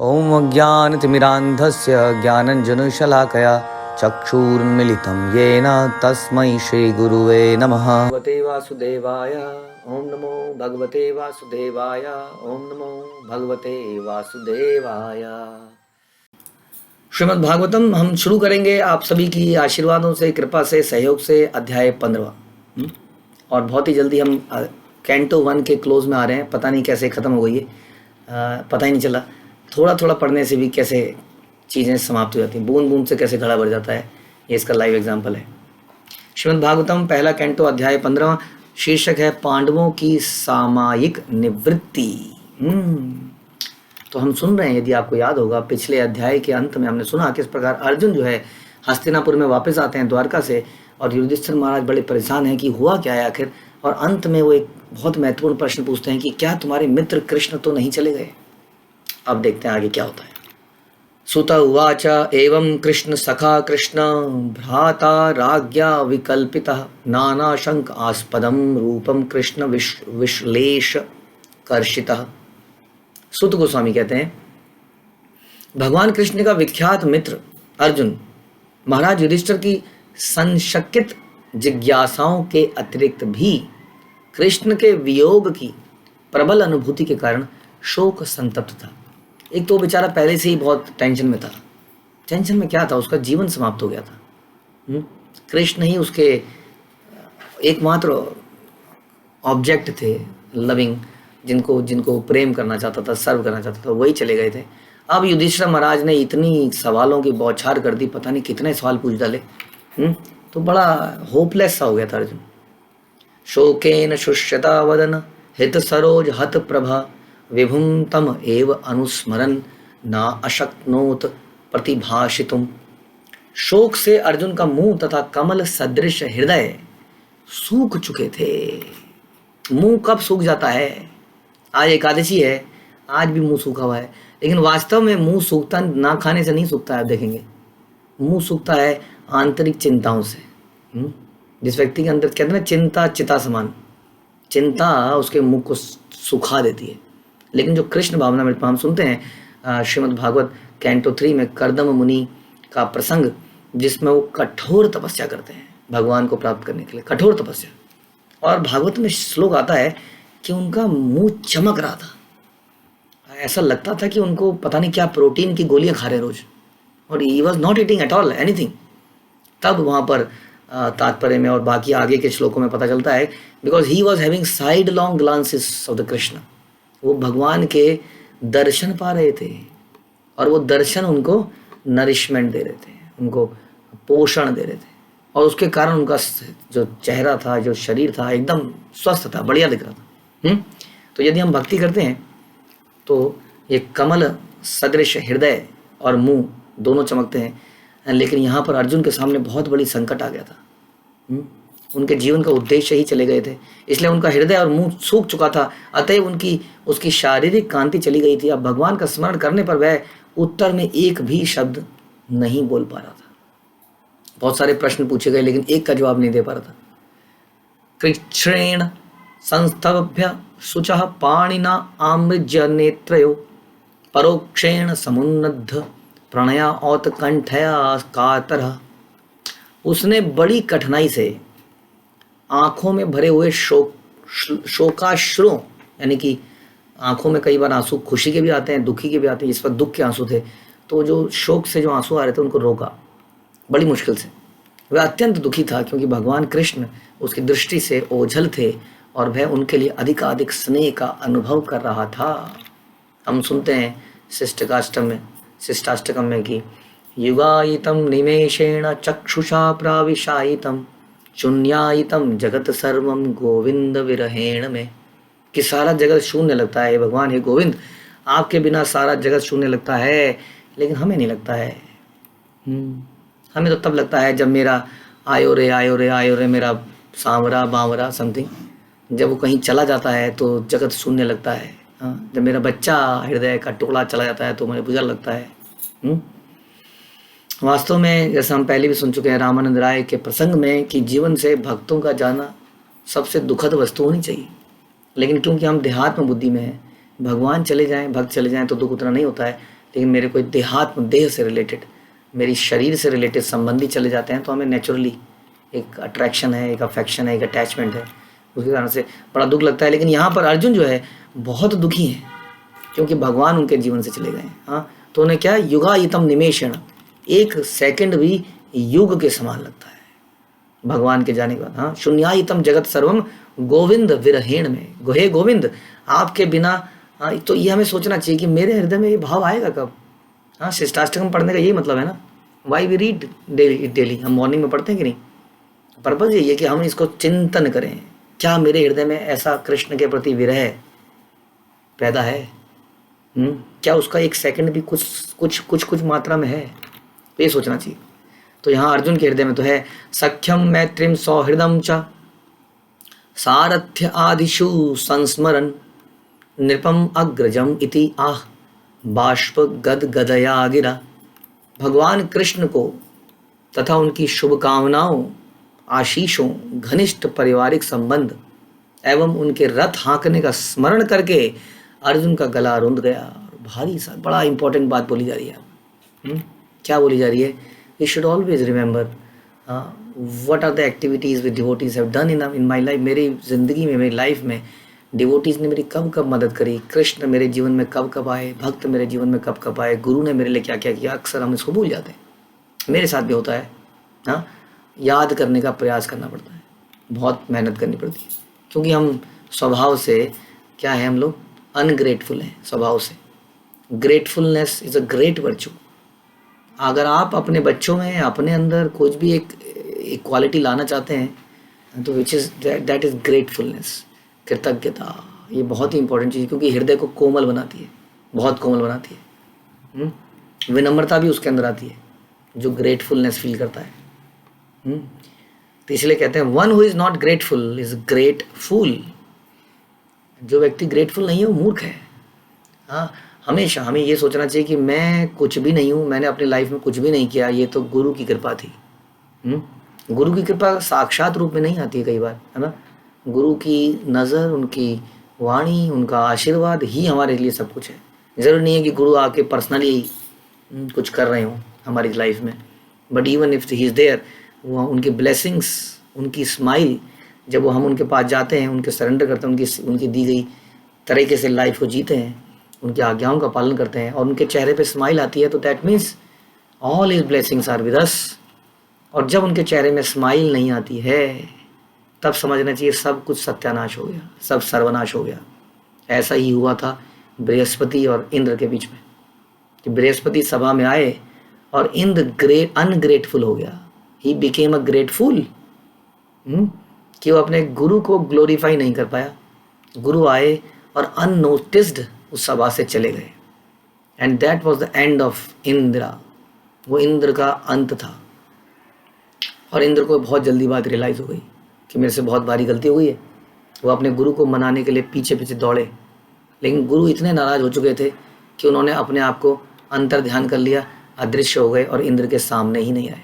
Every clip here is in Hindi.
ओम अज्ञानतिमिरान्धस्य ज्ञानञ्जनशलाकया चक्षुरुन्मीलितं येन तस्मै श्रीगुरुवे नमः। भगवते वासुदेवाय ओम नमो भगवते वासुदेवाय ओम नमो भगवते वासुदेवाय। श्रीमद् भागवतम हम शुरू करेंगे आप सभी की आशीर्वादों से, कृपा से, सहयोग से अध्याय 15 और बहुत ही जल्दी हम कैंटो 1 के क्लोज में आ रहे हैं। पता नहीं कैसे ख़त्म हो गई है, पता ही नहीं चला। थोड़ा थोड़ा पढ़ने से भी कैसे चीज़ें समाप्त हो जाती हैं, बूंद बूंद से कैसे घड़ा भर जाता है, ये इसका लाइव एग्जाम्पल है। श्रीमद् भागवतम पहला कैंटो अध्याय 15, शीर्षक है पांडवों की सामयिक निवृत्ति। तो हम सुन रहे हैं, यदि आपको याद होगा पिछले अध्याय के अंत में हमने सुना किस प्रकार अर्जुन जो है हस्तिनापुर में वापस आते हैं द्वारका से, और युधिष्ठिर महाराज बड़े परेशान हैं कि हुआ क्या है आखिर। और अंत में वो एक बहुत महत्वपूर्ण प्रश्न पूछते हैं कि क्या तुम्हारे मित्र कृष्ण तो नहीं चले गए। अब देखते हैं आगे क्या होता है। सुत उवाच एवं कृष्ण सखा कृष्ण भ्राता राज्ञा विकल्पितः नानाशंक आस्पदम रूपम कृष्ण विश्लेष कर्षितः। सुत गोस्वामी कहते हैं, भगवान कृष्ण का विख्यात मित्र अर्जुन महाराज युधिष्ठिर की संशकित जिज्ञासाओं के अतिरिक्त भी कृष्ण के वियोग की प्रबल अनुभूति के कारण शोक संतप्त था। एक तो बेचारा पहले से ही बहुत टेंशन में था। टेंशन में क्या था, उसका जीवन समाप्त हो गया था। कृष्ण ही उसके एकमात्र ऑब्जेक्ट थे, लविंग, जिनको प्रेम करना चाहता था, सर्व करना चाहता था, वही चले गए थे। अब युधिष्ठिर महाराज ने इतनी सवालों की बौछार कर दी, पता नहीं कितने सवाल पूछ डाले। तो बड़ा होपलेस सा हो गया था अर्जुन। शोकेन शुष्यता वदन हित सरोज हत प्रभा विभुम तम एव अनुस्मरन ना अशक्नोत प्रतिभाषितुम। शोक से अर्जुन का मुंह तथा कमल सदृश हृदय सूख चुके थे। मुंह कब सूख जाता है? आज एकादशी है, आज भी मुंह सूखा हुआ है, लेकिन वास्तव में मुंह सूखता ना खाने से नहीं सूखता है। आप देखेंगे मुंह सूखता है आंतरिक चिंताओं से। जिस व्यक्ति के अंदर कहते हैं ना, चिंता चिता समान, चिंता उसके मुंह को सुखा देती है। लेकिन जो कृष्ण भावना में हम सुनते हैं श्रीमद् भागवत कैंटो 3 में कर्दम मुनि का प्रसंग, जिसमें वो कठोर तपस्या करते हैं भगवान को प्राप्त करने के लिए, कठोर तपस्या। और भागवत में श्लोक आता है कि उनका मुंह चमक रहा था, ऐसा लगता था कि उनको पता नहीं क्या प्रोटीन की गोलियां खा रहे रोज, और he was not eating at all anything. तब वहाँ पर तात्पर्य में और बाकी आगे के श्लोकों में पता चलता है, because he was having side long glances of the Krishna. वो भगवान के दर्शन पा रहे थे, और वो दर्शन उनको नरिशमेंट दे रहे थे, उनको पोषण दे रहे थे, और उसके कारण उनका जो चेहरा था, जो शरीर था, एकदम स्वस्थ था, बढ़िया दिख रहा था। तो यदि हम भक्ति करते हैं तो ये कमल सदृश हृदय और मुंह दोनों चमकते हैं। लेकिन यहाँ पर अर्जुन के सामने बहुत बड़ी संकट आ गया था। उनके जीवन का उद्देश्य ही चले गए थे, इसलिए उनका हृदय और मुंह सूख चुका था। अतएव उसकी शारीरिक कांति चली गई थी। अब भगवान का स्मरण करने पर वह उत्तर में एक भी शब्द नहीं बोल पा रहा था। बहुत सारे प्रश्न पूछे गए, लेकिन एक का जवाब नहीं दे पा रहा था। कृच्छ्रेण संस्थभ्य शुचः पाणिना आमृज्य नेत्रयो परोक्षेण समुन्नद्ध प्रणया औत कंठया कातरः। उसने बड़ी कठिनाई से आंखों में भरे हुए शोकाश्रुओं, यानी कि आंखों में कई बार आंसू खुशी के भी आते हैं, दुखी के भी आते हैं। इस वक्त दुख के आंसू थे, तो जो शोक से जो आंसू आ रहे थे उनको रोका बड़ी मुश्किल से। वह अत्यंत दुखी था क्योंकि भगवान कृष्ण उसकी दृष्टि से ओझल थे, और वह उनके लिए अधिकाधिक स्नेह का अनुभव कर रहा था। हम सुनते हैं शिष्टाष्टकम में कि युगायितम निमेषेण चक्षुषा प्राविशायितम शून्यायितम जगत सर्वम गोविंद विरहेण में, कि सारा जगत शून्य लगता है। भगवान हे गोविंद, आपके बिना सारा जगत शून्य लगता है, लेकिन हमें नहीं लगता है। हमें तो तब लगता है जब मेरा आयो रे मेरा सांवरा बावरा समथिंग, जब वो कहीं चला जाता है तो जगत शून्य लगता है। जब मेरा बच्चा हृदय का टुकड़ा चला जाता है तो मुझे बुरा लगता है। वास्तव में जैसा हम पहले भी सुन चुके हैं रामानंद राय के प्रसंग में, कि जीवन से भक्तों का जाना सबसे दुखद वस्तु होनी चाहिए। लेकिन क्योंकि हम देहात्म बुद्धि में हैं, भगवान चले जाएं, भक्त चले जाएं तो दुख उतना नहीं होता है, लेकिन मेरे कोई देहात्म, देह से रिलेटेड, मेरी शरीर से रिलेटेड संबंधी चले जाते हैं तो हमें नेचुरली एक अट्रैक्शन है, एक अफेक्शन है, एक अटैचमेंट है, उसके कारण से बड़ा दुख लगता है। लेकिन यहाँ पर अर्जुन जो है बहुत दुखी हैं क्योंकि भगवान उनके जीवन से चले गए। हाँ, तो उन्हें क्या, युगायितम निमेषण, एक सेकंड भी युग के समान लगता है भगवान के जाने के बाद। हाँ, शून्यायितम जगत सर्वम गोविंद विरहेण में, हे गोविंद आपके बिना। हाँ, तो ये हमें सोचना चाहिए कि मेरे हृदय में ये भाव आएगा कब। हाँ, शिष्टाष्टकम पढ़ने का यही मतलब है ना, वाई वी रीड डेली, हम मॉर्निंग में पढ़ते हैं कि नहीं। पर्पज यही है कि हम इसको चिंतन करें, क्या मेरे हृदय में ऐसा कृष्ण के प्रति विरह पैदा है? क्या उसका एक सेकंड भी कुछ मात्रा में है? तो ये सोचना चाहिए। तो यहाँ अर्जुन के हृदय में तो है सख्यम मैत्रीम सौहृदम च सारथ्य आदिशु संस्मरन नृपम अग्रजम इति आह बाष्प गद गदया गिरा। भगवान कृष्ण को तथा उनकी शुभकामनाओं, आशीषों, घनिष्ठ पारिवारिक संबंध एवं उनके रथ हाँकने का स्मरण करके अर्जुन का गला रुंध गया। भारी सा बड़ा इंपॉर्टेंट बात बोली जा रही है। क्या बोली जा रही है? We should always remember what are the activities with devotees have done in my life. मेरी ज़िंदगी में, मेरी लाइफ में डिवोटीज़ ने मेरी कब कब मदद करी, कृष्ण मेरे जीवन में कब कब आए, भक्त मेरे जीवन में कब कब आए, गुरु ने मेरे लिए क्या क्या किया। अक्सर हम इसको भूल जाते हैं, मेरे साथ भी होता है। हाँ, याद करने का प्रयास करना पड़ता है, बहुत मेहनत करनी पड़ती है, क्योंकि हम स्वभाव से क्या है, हम लोग अनग्रेटफुल हैं स्वभाव से। Gratefulness is a great virtue. अगर आप अपने बच्चों में, अपने अंदर कुछ भी एक क्वालिटी लाना चाहते हैं तो which is that is gratefulness, कृतज्ञता। ये बहुत ही इंपॉर्टेंट चीज़, क्योंकि हृदय को कोमल बनाती है, बहुत कोमल बनाती है। विनम्रता भी उसके अंदर आती है जो ग्रेटफुलनेस फील करता है। तो इसलिए कहते हैं one who is not grateful is great fool. जो व्यक्ति ग्रेटफुल नहीं है वो मूर्ख है। हाँ, हमेशा हमें ये सोचना चाहिए कि मैं कुछ भी नहीं हूँ, मैंने अपनी लाइफ में कुछ भी नहीं किया, ये तो गुरु की कृपा थी। गुरु की कृपा साक्षात रूप में नहीं आती है कई बार, है ना। गुरु की नज़र, उनकी वाणी, उनका आशीर्वाद ही हमारे लिए सब कुछ है। ज़रूरी नहीं है कि गुरु आके पर्सनली कुछ कर रहे हों हमारी लाइफ में, but even if he is there, वो उनकी ब्लेसिंग्स, उनकी स्माइल, जब वो हम उनके पास जाते हैं, उनके सरेंडर करते हैं, उनकी दी गई तरीके से लाइफ को जीते हैं, उनकी आज्ञाओं का पालन करते हैं और उनके चेहरे पे स्माइल आती है, तो that means all his blessings are with us. और जब उनके चेहरे में स्माइल नहीं आती है तब समझना चाहिए सब कुछ सत्यानाश हो गया, सब सर्वनाश हो गया। ऐसा ही हुआ था बृहस्पति और इंद्र के बीच में, कि बृहस्पति सभा में आए और इंद्र अनग्रेटफुल हो गया। ही बिकेम अ ग्रेटफुल, कि वो अपने गुरु को ग्लोरीफाई नहीं कर पाया। गुरु आए और अननोटिस्ड उस सभा से चले गए, and that was the end of Indira. वो इंद्र का अंत था। और इंद्र को बहुत जल्दी बात रियलाइज़ हो गई कि मेरे से बहुत भारी गलती हो गई है। वो अपने गुरु को मनाने के लिए पीछे पीछे दौड़े, लेकिन गुरु इतने नाराज़ हो चुके थे कि उन्होंने अपने आप को अंतर ध्यान कर लिया, अदृश्य हो गए और इंद्र के सामने ही नहीं आए।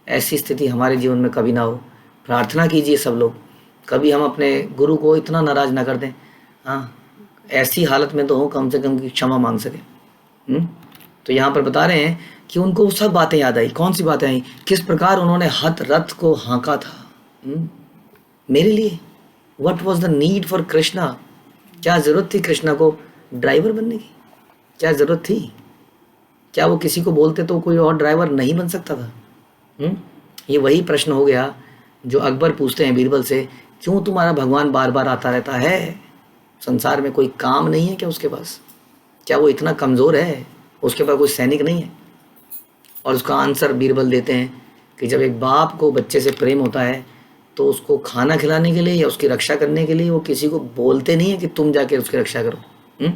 ऐसी स्थिति हमारे जीवन में कभी ना हो। प्रार्थना कीजिए सब लोग, कभी हम अपने गुरु को इतना नाराज़ ना कर दें। हाँ, ऐसी हालत में तो हो कम से कम की क्षमा मांग सकें। तो यहाँ पर बता रहे हैं कि उनको सब बातें याद आई। कौन सी बातें आई? किस प्रकार उन्होंने रथ को हाँका था मेरे लिए। What was the need for Krishna. क्या ज़रूरत थी कृष्णा को ड्राइवर बनने की? क्या ज़रूरत थी? क्या वो किसी को बोलते तो कोई और ड्राइवर नहीं बन सकता था? ये वही प्रश्न हो गया जो अकबर पूछते हैं बीरबल से, क्यों तुम्हारा भगवान बार बार आता रहता है? संसार में कोई काम नहीं है क्या उसके पास? क्या वो इतना कमज़ोर है? उसके पास कोई सैनिक नहीं है? और उसका आंसर बीरबल देते हैं कि जब एक बाप को बच्चे से प्रेम होता है तो उसको खाना खिलाने के लिए या उसकी रक्षा करने के लिए वो किसी को बोलते नहीं है कि तुम जाके उसकी रक्षा करो।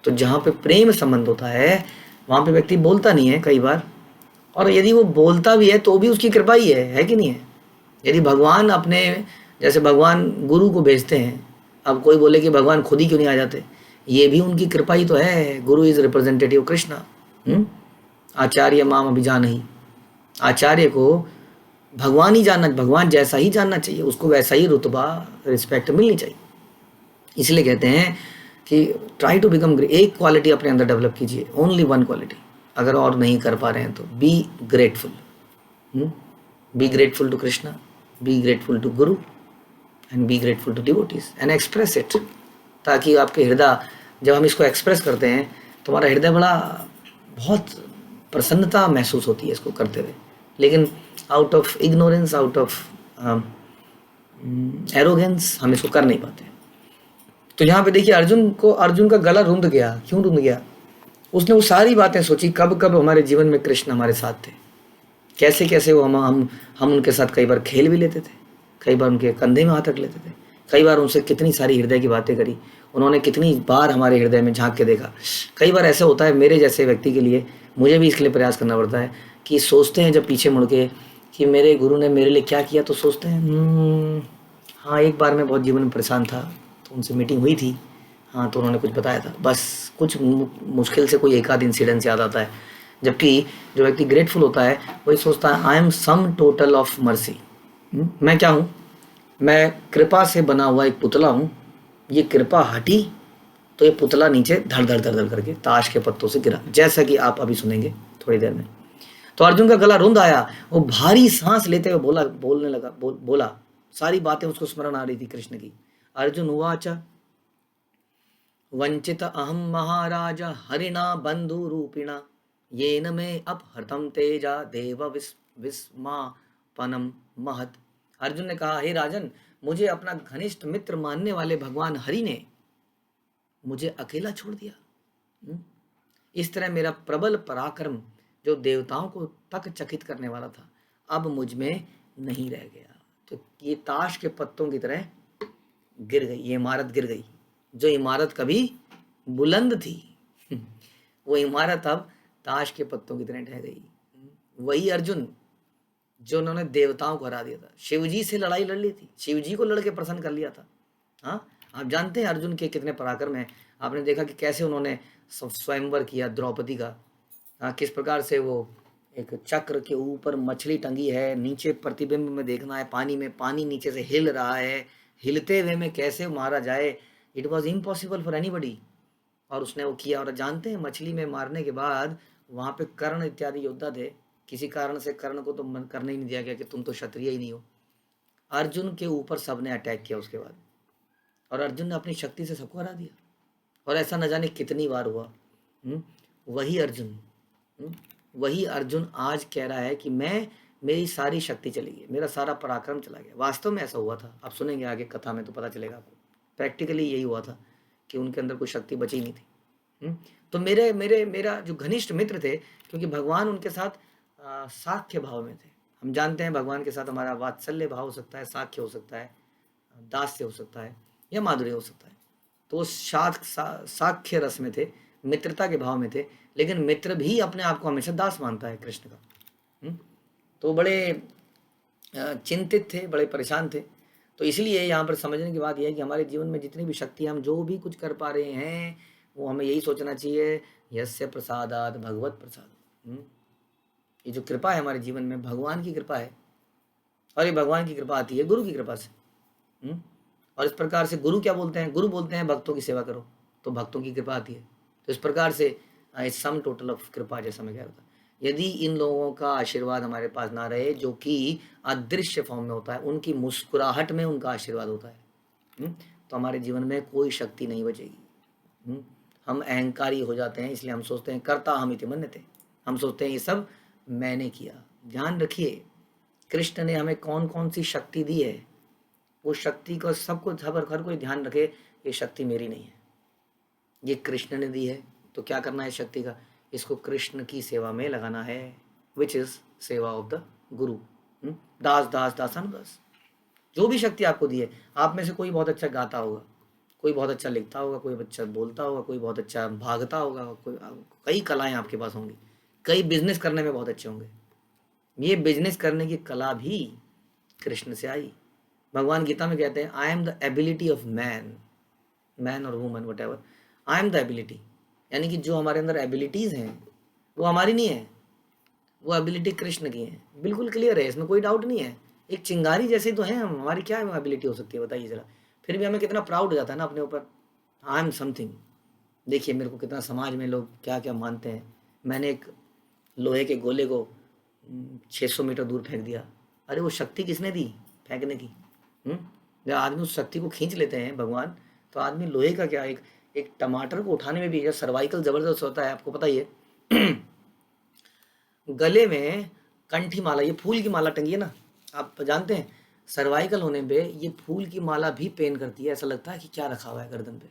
तो जहाँ पे प्रेम संबंध होता है वहाँ पे व्यक्ति बोलता नहीं है कई बार, और यदि वो बोलता भी है तो भी उसकी कृपा ही है कि नहीं है? यदि भगवान अपने, जैसे भगवान गुरु को भेजते हैं, अब कोई बोले कि भगवान खुद ही क्यों नहीं आ जाते, ये भी उनकी कृपा ही तो है। गुरु इज़ रिप्रेजेंटेटिव कृष्णा। आचार्य माम अभिजानहि। आचार्य को भगवान ही जानना, भगवान जैसा ही जानना चाहिए, उसको वैसा ही रुतबा, रिस्पेक्ट मिलनी चाहिए। इसलिए कहते हैं कि ट्राई टू बिकम ग्रेट। एक क्वालिटी अपने अंदर डेवलप कीजिए, ओनली वन क्वालिटी। अगर और नहीं कर पा रहे हैं तो be grateful. Be grateful to Krishna, be grateful to guru, and be grateful to devotees and express it. ताकि आपके हृदय, जब हम इसको एक्सप्रेस करते हैं तो हमारा हृदय बड़ा बहुत प्रसन्नता महसूस होती है इसको करते हुए। लेकिन out of ignorance, out of arrogance हम इसको कर नहीं पाते। तो यहाँ पे देखिए अर्जुन का गला रुंध गया। क्यों रुंध गया? उसने वो सारी बातें सोची, कब कब हमारे जीवन में कृष्ण हमारे साथ थे, कैसे कैसे वो हम उनके साथ कई बार खेल भी लेते थे, कई बार उनके कंधे में हाथ रख लेते थे, कई बार उनसे कितनी सारी हृदय की बातें करी, उन्होंने कितनी बार हमारे हृदय में झांक के देखा। कई बार ऐसा होता है मेरे जैसे व्यक्ति के लिए, मुझे भी इसके लिए प्रयास करना पड़ता है कि सोचते हैं जब पीछे मुड़ के कि मेरे गुरु ने मेरे लिए क्या किया, तो सोचते हैं हाँ एक बार मैं बहुत जीवन में परेशान था तो उनसे मीटिंग हुई थी, हाँ तो उन्होंने कुछ बताया था, बस कुछ मुश्किल से कोई एक आध इंसिडेंस याद आता है। जबकि जो व्यक्ति ग्रेटफुल होता है वही सोचता है I am sum total of mercy. मैं क्या हूँ? मैं कृपा से बना हुआ एक पुतला हूँ। ये कृपा हटी तो ये पुतला नीचे धड़ धड़ धड़ धड़ करके ताश के पत्तों से गिरा, जैसा कि आप अभी सुनेंगे थोड़ी देर में। तो अर्जुन का गला रुंध आया, वो भारी सांस लेते हुए बोलने लगा, बोला सारी बातें उसको स्मरण आ रही थी कृष्ण की। अर्जुन उवाच वंचित अहम महाराज हरिणा बंधु रूपिणा येन मे अपहृतम तेजा देव विस्मापनम महत। अर्जुन ने कहा, हे राजन, मुझे अपना घनिष्ठ मित्र मानने वाले भगवान हरि ने मुझे अकेला छोड़ दिया। इस तरह मेरा प्रबल पराक्रम जो देवताओं को तक चकित करने वाला था अब मुझ में नहीं रह गया। तो ये ताश के पत्तों की तरह गिर गई, ये इमारत गिर गई। जो इमारत कभी बुलंद थी वो इमारत अब ताश के पत्तों की तरह ढह गई। वही अर्जुन जो उन्होंने देवताओं को हरा दिया था, शिवजी से लड़ाई लड़ ली थी, शिवजी को लड़के प्रसन्न कर लिया था। हाँ, आप जानते हैं अर्जुन के कितने पराक्रम हैं। आपने देखा कि कैसे उन्होंने स्वयंवर किया द्रौपदी का। हाँ, किस प्रकार से वो एक चक्र के ऊपर मछली टंगी है, नीचे प्रतिबिंब में देखना है पानी में, पानी नीचे से हिल रहा है, हिलते हुए में कैसे मारा जाए, it was impossible for anybody. और उसने वो किया। और जानते हैं मछली में मारने के बाद वहाँ पे कर्ण इत्यादि योद्धा थे, किसी कारण से कर्ण को तो करने ही नहीं दिया गया कि तुम तो क्षत्रिय ही नहीं हो। अर्जुन के ऊपर सबने अटैक किया उसके बाद, और अर्जुन ने अपनी शक्ति से सबको हरा दिया। और ऐसा न जाने कितनी बार हुआ। वही अर्जुन आज कह रहा है कि मेरी सारी शक्ति चली गई, मेरा सारा पराक्रम चला गया। वास्तव में ऐसा हुआ था, आप सुनेंगे आगे कथा में तो पता चलेगा आपको। प्रैक्टिकली यही हुआ था कि उनके अंदर कोई शक्ति बची नहीं थी। तो मेरा जो घनिष्ठ मित्र थे, क्योंकि भगवान उनके साथ साख्य भाव में थे। हम जानते हैं भगवान के साथ हमारा वात्सल्य भाव हो सकता है, साख्य हो सकता है, दास्य हो सकता है, या माधुर्य हो सकता है। तो वो साख्य रस में थे, मित्रता के भाव में थे। लेकिन मित्र भी अपने आप को हमेशा दास मानता है कृष्ण का। तो बड़े चिंतित थे, बड़े परेशान थे। तो इसलिए यहाँ पर समझने की बात यह है कि हमारे जीवन में जितनी भी शक्ति, हम जो भी कुछ कर पा रहे हैं, वो हमें यही सोचना चाहिए, यस्य प्रसादात भगवत प्रसाद। ये जो कृपा है हमारे जीवन में, भगवान की कृपा है। और ये भगवान की कृपा आती है गुरु की कृपा से। और इस प्रकार से गुरु क्या बोलते हैं? गुरु बोलते हैं भक्तों की सेवा करो, तो भक्तों की कृपा आती है। तो इस प्रकार से सम टोटल ऑफ कृपा, जैसा मैं कह रहा था। यदि इन लोगों का आशीर्वाद हमारे पास ना रहे, जो कि अदृश्य फॉर्म में होता है, उनकी मुस्कुराहट में उनका आशीर्वाद होता है, तो हमारे जीवन में कोई शक्ति नहीं बचेगी। हम अहंकारी हो जाते हैं, इसलिए हम सोचते हैं कर्ता हम इति मन्यते। हम सोचते हैं ये सब मैंने किया। ध्यान रखिए, कृष्ण ने हमें कौन कौन सी शक्ति दी है, वो शक्ति को सबको हर कोई ध्यान रखे, ये शक्ति मेरी नहीं है, ये कृष्ण ने दी है। तो क्या करना है शक्ति का? इसको कृष्ण की सेवा में लगाना है, विच इज सेवा ऑफ द गुरु। दास दास दासानुदास। जो भी शक्ति आपको दी है, आप में से कोई बहुत अच्छा गाता होगा, कोई बहुत अच्छा लिखता होगा, कोई अच्छा बोलता होगा, कोई बहुत अच्छा भागता होगा, कई कलाएं आपके पास होंगी, कई बिजनेस करने में बहुत अच्छे होंगे। ये बिजनेस करने की कला भी कृष्ण से आई। भगवान गीता में कहते हैं I am the ability of man और woman whatever, I am the ability. यानी कि जो हमारे अंदर एबिलिटीज़ हैं वो हमारी नहीं है, वो एबिलिटी कृष्ण की है। बिल्कुल क्लियर है, इसमें कोई डाउट नहीं है। एक चिंगारी जैसे तो हैं हम, हमारी क्या एबिलिटी हो सकती है बताइए ज़रा। फिर भी हमें कितना प्राउड हो जाता है ना अपने ऊपर। I am something. देखिए मेरे को कितना समाज में लोग क्या क्या मानते हैं। मैंने एक लोहे के गोले को 600 मीटर दूर फेंक दिया। अरे वो शक्ति किसने दी फेंकने की? जब आदमी उस शक्ति को खींच लेते हैं भगवान, तो आदमी लोहे का क्या, एक एक टमाटर को उठाने में भी जब सर्वाइकल जबरदस्त होता है, आपको पता ही है। गले में कंठी माला, ये फूल की माला टंगी है ना, आप जानते हैं सर्वाइकल होने पे ये फूल की माला भी पेन करती है, ऐसा लगता है कि क्या रखा हुआ है गर्दन पे।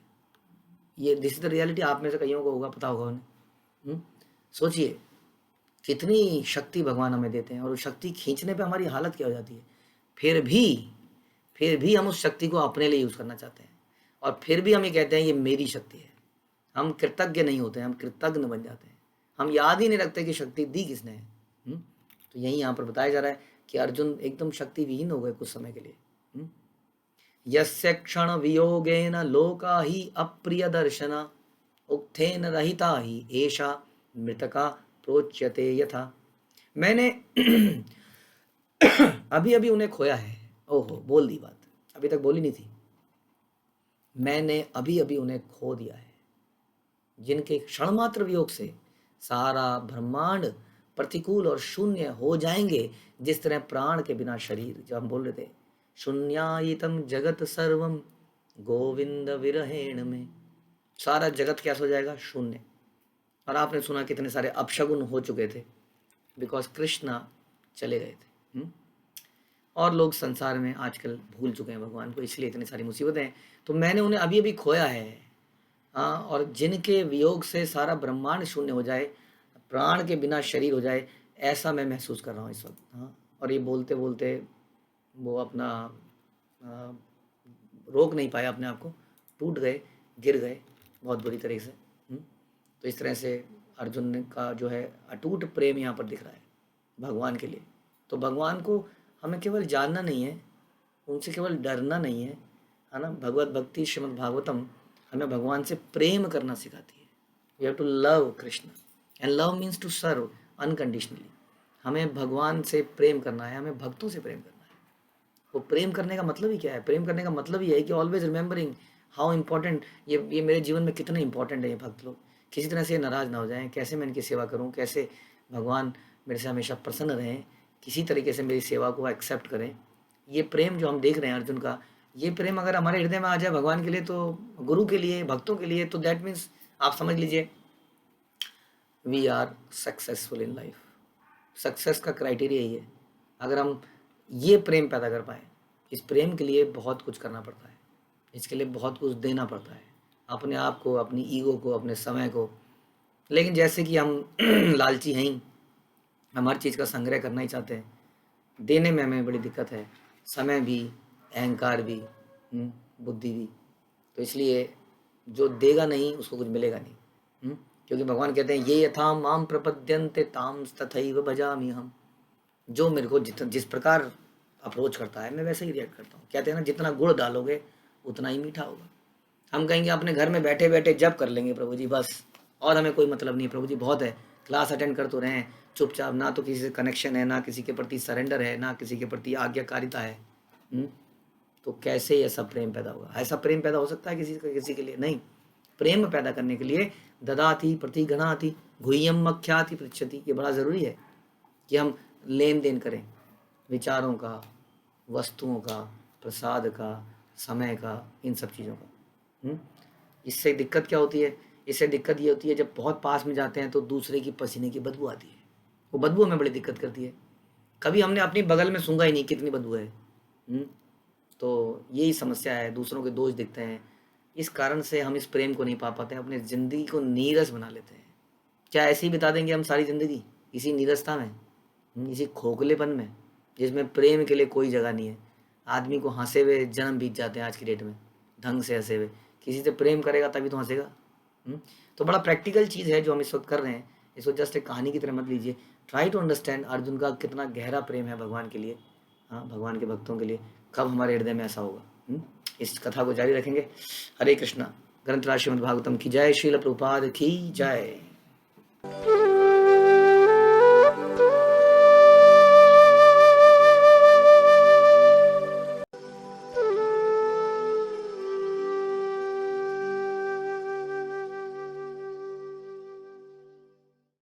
ये दिस इज द रियलिटी, आप में से कईयों को होगा, पता होगा उन्हें। सोचिए कितनी शक्ति भगवान हमें देते हैं, और उस शक्ति खींचने पे हमारी हालत क्या हो जाती है। फिर भी फिर भी हम उस शक्ति को अपने लिए यूज़ करना चाहते हैं, और फिर भी हम ये कहते हैं ये मेरी शक्ति है। हम कृतज्ञ नहीं होते हैं, हम कृतज्ञ बन जाते हैं। हम याद ही नहीं रखते कि शक्ति दी किसने है। तो यही यहाँ पर बताया जा रहा है कि अर्जुन एकदम शक्ति विहीन हो गए कुछ समय के लिए। यस्य क्षण वियोगेन लोका ही अप्रिय दर्शना उक्थेन रहिता ही एषा मृतका प्रोच्यते यथा। मैंने अभी अभी उन्हें खोया है। ओहो, बोल दी बात, अभी तक बोली नहीं थी। मैंने अभी अभी उन्हें खो दिया है, जिनके क्षण मात्र वियोग से सारा ब्रह्मांड प्रतिकूल और शून्य हो जाएंगे, जिस तरह प्राण के बिना शरीर, जब हम बोल रहे थे शून्यायितम जगत सर्वम गोविंद विरहेण में, सारा जगत कैसा हो जाएगा, शून्य। और आपने सुना कितने सारे अपशगुन हो चुके थे, बिकॉज कृष्णा चले गए थे। और लोग संसार में आजकल भूल चुके हैं भगवान को, इसलिए इतनी सारी मुसीबतें हैं। तो मैंने उन्हें अभी अभी खोया है। हाँ, और जिनके वियोग से सारा ब्रह्मांड शून्य हो जाए, प्राण के बिना शरीर हो जाए, ऐसा मैं महसूस कर रहा हूँ इस वक्त। हाँ, और ये बोलते बोलते वो अपना रोक नहीं पाया अपने आप को, टूट गए, गिर गए बहुत बुरी तरीके से। तो इस तरह से अर्जुन का जो है अटूट प्रेम यहाँ पर दिख रहा है भगवान के लिए। तो भगवान को हमें केवल जानना नहीं है, उनसे केवल डरना नहीं है ना। भगवत भक्ति श्रीमद् भागवतम हमें भगवान से प्रेम करना सिखाती है। We have to love Krishna, and love means to serve unconditionally. हमें भगवान से प्रेम करना है, हमें भक्तों से प्रेम करना है। वो प्रेम करने का मतलब ही क्या है? प्रेम करने का मतलब ही है कि ऑलवेज रिमेंबरिंग हाउ इम्पोर्टेंट ये मेरे जीवन में कितने इंपॉर्टेंट है ये भक्त लोग। किसी तरह से नाराज़ ना हो जाएं, कैसे मैं इनकी सेवा करूं, कैसे भगवान मेरे से हमेशा प्रसन्न रहें, किसी तरीके से मेरी सेवा को एक्सेप्ट करें। ये प्रेम जो हम देख रहे हैं अर्जुन का, ये प्रेम अगर हमारे हृदय में आ जाए भगवान के लिए, तो गुरु के लिए, भक्तों के लिए, तो दैट मीन्स आप समझ लीजिए we are successful in life. Success का क्राइटेरिया यही है। अगर हम ये प्रेम पैदा कर पाए, इस प्रेम के लिए बहुत कुछ करना पड़ता है, इसके लिए बहुत कुछ देना पड़ता है, अपने आप को, अपनी ईगो को, अपने समय को। लेकिन जैसे कि हम लालची हैं ही, हम हर चीज़ का संग्रह करना ही चाहते हैं, देने में हमें बड़ी दिक्कत है, समय भी, अहंकार भी, बुद्धि भी। तो इसलिए जो देगा नहीं उसको कुछ मिलेगा नहीं। क्योंकि भगवान कहते हैं ये यथा माम प्रपद्यन्ते ताम तथैव भजामि हम। जो मेरे को जिस प्रकार अप्रोच करता है मैं वैसे ही रिएक्ट करता हूँ। कहते हैं ना, जितना गुड़ डालोगे उतना ही मीठा होगा। हम कहेंगे अपने घर में बैठे बैठे जब कर लेंगे प्रभु जी बस, और हमें कोई मतलब नहीं, प्रभु जी बहुत है, क्लास अटेंड कर तो रहे हैं चुपचाप, ना तो किसी से कनेक्शन है, ना किसी के प्रति सरेंडर है, ना किसी के प्रति आज्ञाकारिता है। तो कैसे ये सब प्रेम पैदा होगा? ऐसा प्रेम पैदा हो सकता है किसी के लिए? नहीं। प्रेम पैदा करने के लिए ददाति प्रतिगणाति गुह्यम मख्याति पृच्छति, ये बड़ा ज़रूरी है कि हम लेन देन करें विचारों का, वस्तुओं का, प्रसाद का, समय का, इन सब चीज़ों का। इससे दिक्कत क्या होती है? इससे दिक्कत ये होती है जब बहुत पास में जाते हैं तो दूसरे की पसीने की बदबू आती है। वो बदबू हमें बड़ी दिक्कत करती है। कभी हमने अपनी बगल में सूंघा ही नहीं, कितनी बदबू है। तो यही समस्या है, दूसरों के दोष दिखते हैं। इस कारण से हम इस प्रेम को नहीं पा पाते हैं, अपनी ज़िंदगी को नीरस बना लेते हैं। क्या ऐसे ही बिता देंगे हम सारी ज़िंदगी इसी नीरसता में, इसी खोखलेपन में, जिसमें प्रेम के लिए कोई जगह नहीं है? आदमी को हंसे हुए जन्म बीत जाते हैं आज की डेट में, ढंग से हंसे हुए। किसी से प्रेम करेगा तभी तो हंसेगा। तो बड़ा प्रैक्टिकल चीज़ है जो हम इस वक्त कर रहे हैं। इसको जस्ट एक कहानी की तरह मत लीजिए। ट्राई टू अंडरस्टैंड अर्जुन का कितना गहरा प्रेम है भगवान के लिए, हाँ, भगवान के भक्तों के लिए। कब हमारे हृदय में ऐसा होगा? इस कथा को जारी रखेंगे। हरे कृष्णा। ग्रंथराज श्रीमद् भागवतम की जय। श्रील प्रभुपाद की जय।